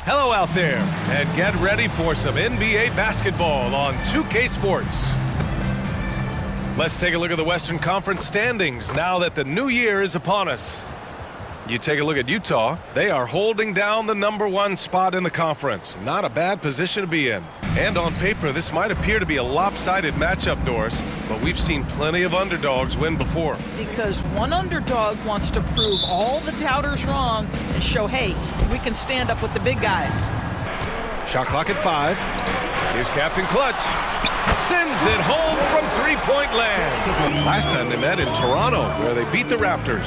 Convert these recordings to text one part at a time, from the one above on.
Hello out there, and get ready for some NBA basketball on 2K Sports. Let's take a look at the Western Conference standings now that the new year is upon us. You take a look at Utah. They are holding down the #1 spot in the conference. Not a bad position to be in. And on paper, this might appear to be a lopsided matchup, Doris, but we've seen plenty of underdogs win before. Because one underdog wants to prove all the doubters wrong and show, hey, we can stand up with the big guys. Shot clock at 5. Here's Captain Clutch. Sends it home from three-point land. Last time they met in Toronto, where they beat the Raptors.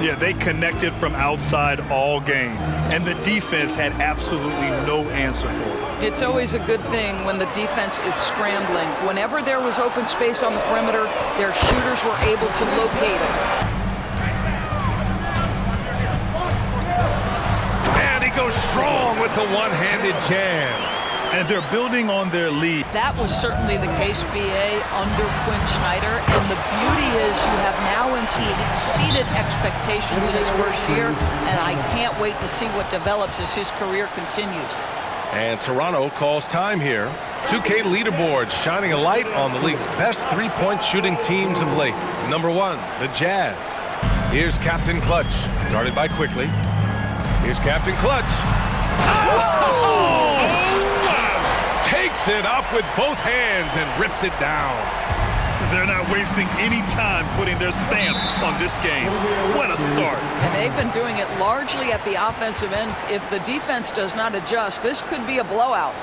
Yeah, they connected from outside all game, and the defense had absolutely no answer for it. It's always a good thing when the defense is scrambling. Whenever there was open space on the perimeter, their shooters were able to locate it. And he goes strong with the one-handed jam. And they're building on their lead. That was certainly the case, B.A., under Quinn Snyder. And the beauty is you have now exceeded expectations in his first year, and I can't wait to see what develops as his career continues. And Toronto calls time here. 2K leaderboard shining a light on the league's best three-point shooting teams of late. #1, the Jazz. Here's Captain Clutch, guarded by Quickly. Here's Captain Clutch. Oh! Takes it up with both hands and rips it down. They're not wasting any time putting their stamp on this game. What a start. And they've been doing it largely at the offensive end. If the defense does not adjust, this could be a blowout.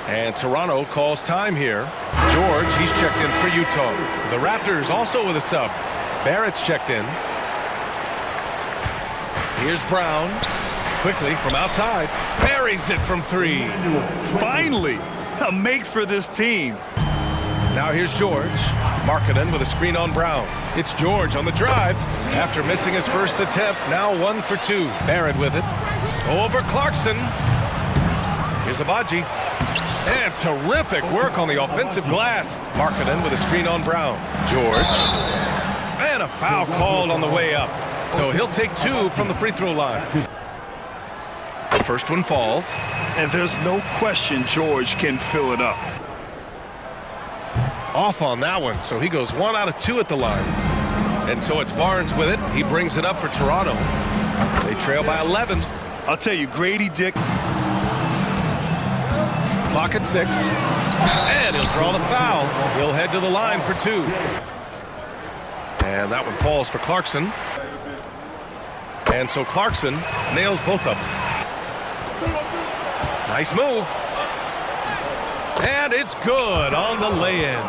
And Toronto calls time here. George, he's checked in for Utah. The Raptors also with a sub. Barrett's checked in. Here's Brown. Quickly from outside. Buries it from 3. Finally, a make for this team. Now here's George. Markkanen with a screen on Brown. It's George on the drive. After missing his first attempt, now 1 for 2. Barrett with it. Over Clarkson. Here's Abaji. And terrific work on the offensive glass. Markkanen with a screen on Brown. George. And a foul called on the way up. So he'll take 2 from the free throw line. The first one falls. And there's no question George can fill it up. Off on that one, so he goes 1 out of 2 at the line. And so it's Barnes with it. He brings it up for Toronto. They trail by 11. I'll tell you, Grady Dick. Clock at 6. And he'll draw the foul. He'll head to the line for 2. And that one falls for Clarkson. And so Clarkson nails both of them. Nice move. And it's good on the lay-in.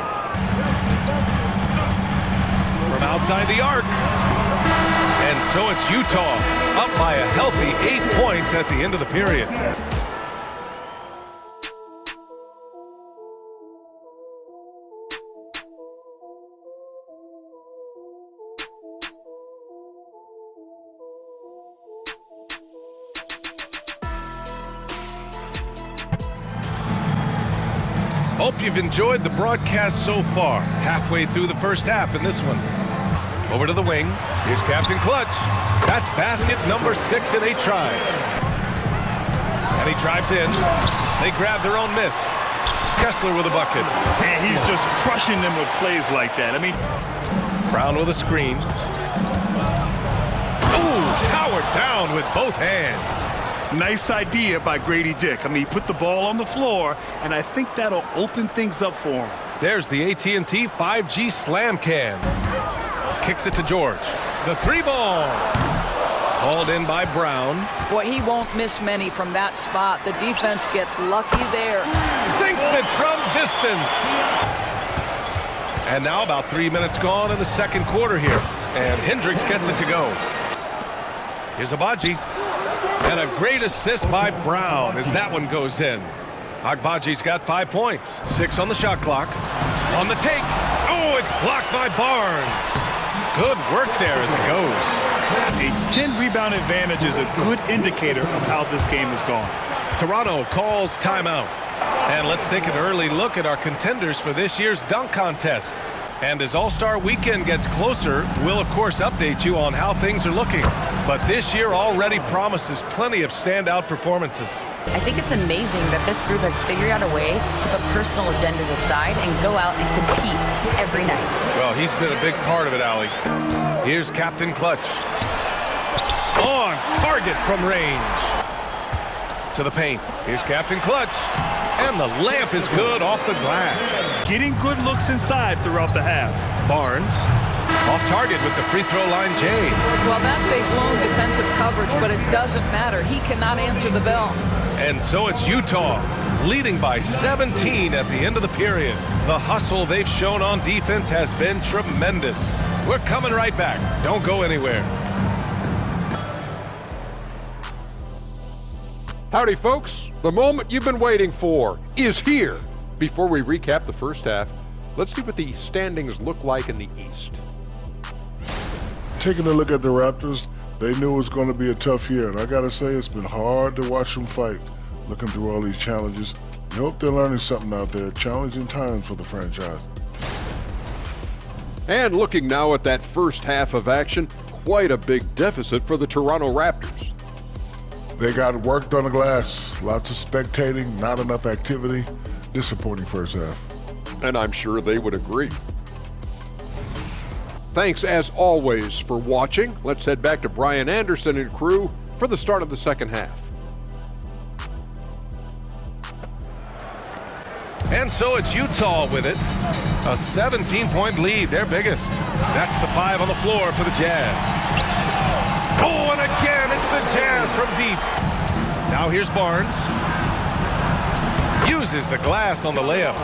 From outside the arc. And so it's Utah up by a healthy 8 points at the end of the period. Hope you've enjoyed the broadcast so far. Halfway through the first half in this one. Over to the wing. Here's Captain Clutch. That's basket number 6 in 8 tries. And he drives in. They grab their own miss. Kessler with a bucket. And he's just crushing them with plays like that. I mean, Brown with a screen. Ooh, powered down with both hands. nice idea by Grady Dick. I mean, he put the ball on the floor, and I think that'll open things up for him. There's the AT&T 5G Slam Can. Kicks it to George. The 3-ball. Hauled in by Brown. Boy, he won't miss many from that spot. The defense gets lucky there. Sinks it from distance. And now about 3 minutes gone in the second quarter here. And Hendricks gets it to go. Here's Abaji. And a great assist by Brown as that one goes in. Agbaji's got 5 points. 6 on the shot clock. On the take. Oh, it's blocked by Barnes. Good work there as it goes. A 10-rebound advantage is a good indicator of how this game is going. Toronto calls timeout. And let's take an early look at our contenders for this year's dunk contest. And as All-Star Weekend gets closer, we'll of course update you on how things are looking. but this year already promises plenty of standout performances. I think it's amazing that this group has figured out a way to put personal agendas aside and go out and compete every night. Well, he's been a big part of it, Allie. Here's Captain Clutch. On target from range. To the paint. Here's Captain Clutch. And the layup is good off the glass. Getting good looks inside throughout the half. Barnes off target with the free throw line, Jay. Well, that's a blown defensive coverage, but it doesn't matter. He cannot answer the bell. And so it's Utah leading by 17 at the end of the period. The hustle they've shown on defense has been tremendous. We're coming right back. Don't go anywhere. Howdy, folks. The moment you've been waiting for is here. Before we recap the first half, let's see what the standings look like in the East. Taking a look at the Raptors, they knew it was going to be a tough year, and I got to say it's been hard to watch them fight, looking through all these challenges. I hope they're learning something out there. Challenging times for the franchise. And looking now at that first half of action, quite a big deficit for the Toronto Raptors. They got worked on the glass. Lots of spectating, not enough activity. Disappointing first half. And I'm sure they would agree. Thanks as always for watching. Let's head back to Brian Anderson and crew for the start of the second half. And so it's Utah with it. A 17-point lead, their biggest. That's the 5 on the floor for the Jazz. Oh, and again, it's the Jazz from deep. Now here's Barnes. Uses the glass on the layup.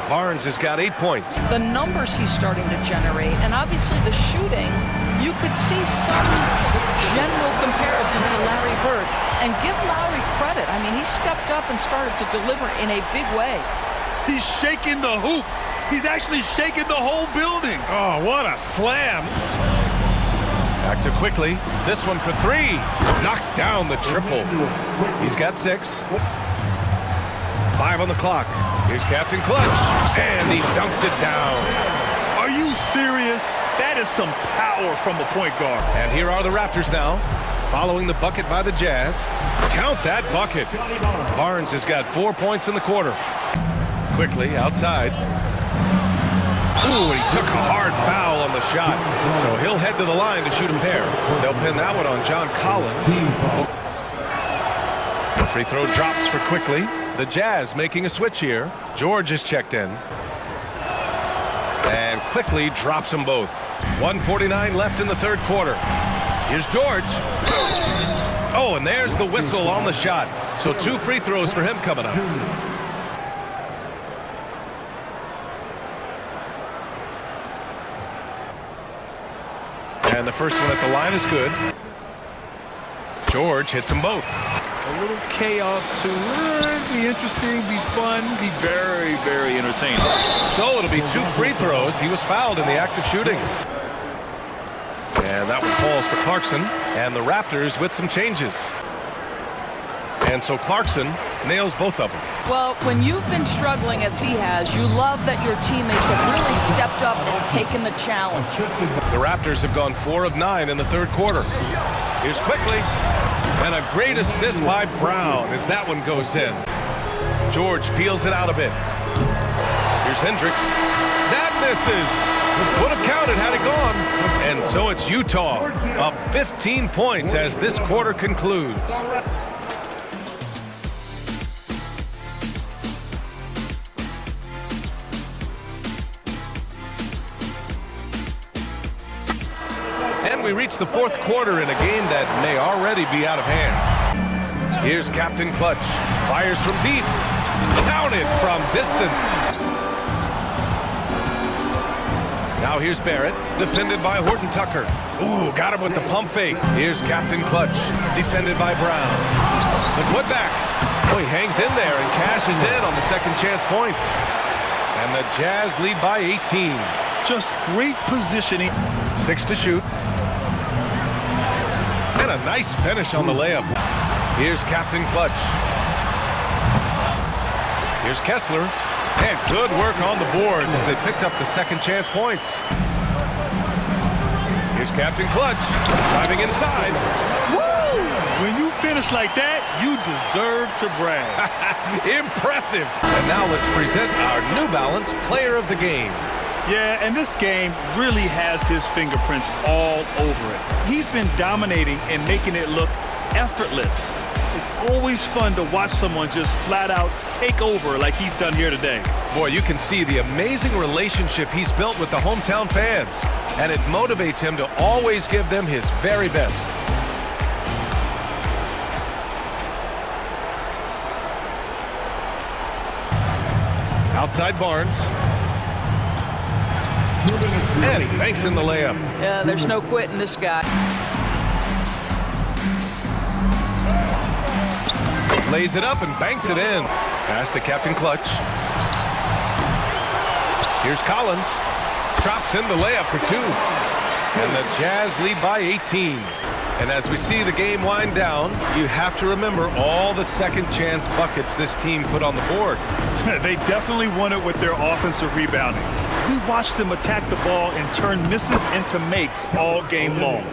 Barnes has got 8 points. The numbers he's starting to generate, and obviously the shooting, you could see some general comparison to Larry Bird. And give Lowry credit. I mean, he stepped up and started to deliver in a big way. He's shaking the hoop. He's actually shaking the whole building. Oh, what a slam. Back to quickly. This one for 3. Knocks down the triple. He's got 6. 5 on the clock. Here's Captain Clutch. And he dunks it down. Are you serious? That is some power from a point guard. And here are the Raptors now, following the bucket by the Jazz. Count that bucket. Barnes has got 4 points in the quarter. Quickly outside. Ooh, he took a hard foul on the shot. So he'll head to the line to shoot a pair. They'll pin that one on John Collins. The free throw drops for Quickly. The Jazz making a switch here. George is checked in. And Quickly drops them both. 1:49 left in the third quarter. Here's George. Oh, and there's the whistle on the shot. So 2 free throws for him coming up. And the first one at the line is good. George hits them both. A little chaos to be interesting, be fun, be very, very entertaining. So it'll be 2 free throws. He was fouled in the act of shooting. And that one falls for Clarkson. And the Raptors with some changes. And so Clarkson nails both of them. Well, when you've been struggling as he has, you love that your teammates have really stepped up and taken the challenge. The Raptors have gone 4 of 9 in the third quarter. Here's Quickly. And a great assist by Brown as that one goes in. George feels it out a bit. Here's Hendricks. That misses. Would have counted had it gone. And so it's Utah up 15 points as this quarter concludes. And we reach the fourth quarter in a game that may already be out of hand. Here's Captain Clutch. Fires from deep. Counted from distance. Now here's Barrett, defended by Horton Tucker. Ooh, got him with the pump fake. Here's Captain Clutch, defended by Brown. The putback. Oh, he hangs in there and cashes in on the second chance points. And the Jazz lead by 18. Just great positioning. 6 to shoot. And a nice finish on the layup. Here's Captain Clutch. Here's Kessler. And good work on the boards as they picked up the second chance points. Here's Captain Clutch, driving inside. Woo! When you finish like that, you deserve to brag. Impressive. And now let's present our New Balance Player of the Game. Yeah, and this game really has his fingerprints all over it. He's been dominating and making it look effortless. It's always fun to watch someone just flat out take over like he's done here today. Boy, you can see the amazing relationship he's built with the hometown fans, and it motivates him to always give them his very best. Outside Barnes. And he banks in the layup. Yeah, there's no quitting this guy. Lays it up and banks it in. Pass to Captain Clutch. Here's Collins. Drops in the layup for two. And the Jazz lead by 18. And as we see the game wind down, you have to remember all the second chance buckets this team put on the board. They definitely won it with their offensive rebounding. We watched them attack the ball and turn misses into makes all game long.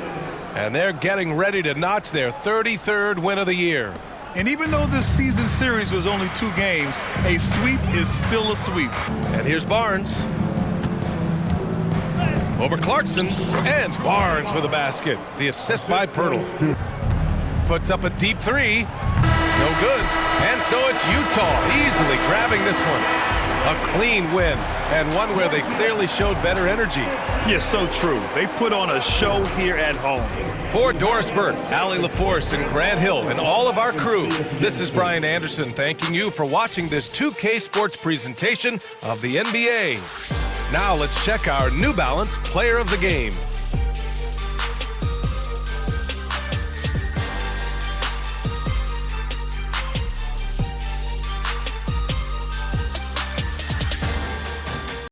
And they're getting ready to notch their 33rd win of the year. And even though this season series was only 2 games, a sweep is still a sweep. And here's Barnes. Over Clarkson, and Barnes with a basket. The assist by Pirtle. Puts up a deep three. No good. And so it's Utah easily grabbing this one. A clean win, and one where they clearly showed better energy. Yeah, so true. They put on a show here at home. For Doris Burke, Allie LaForce, and Grant Hill, and all of our crew, this is Brian Anderson thanking you for watching this 2K Sports presentation of the NBA. Now let's check our New Balance Player of the Game.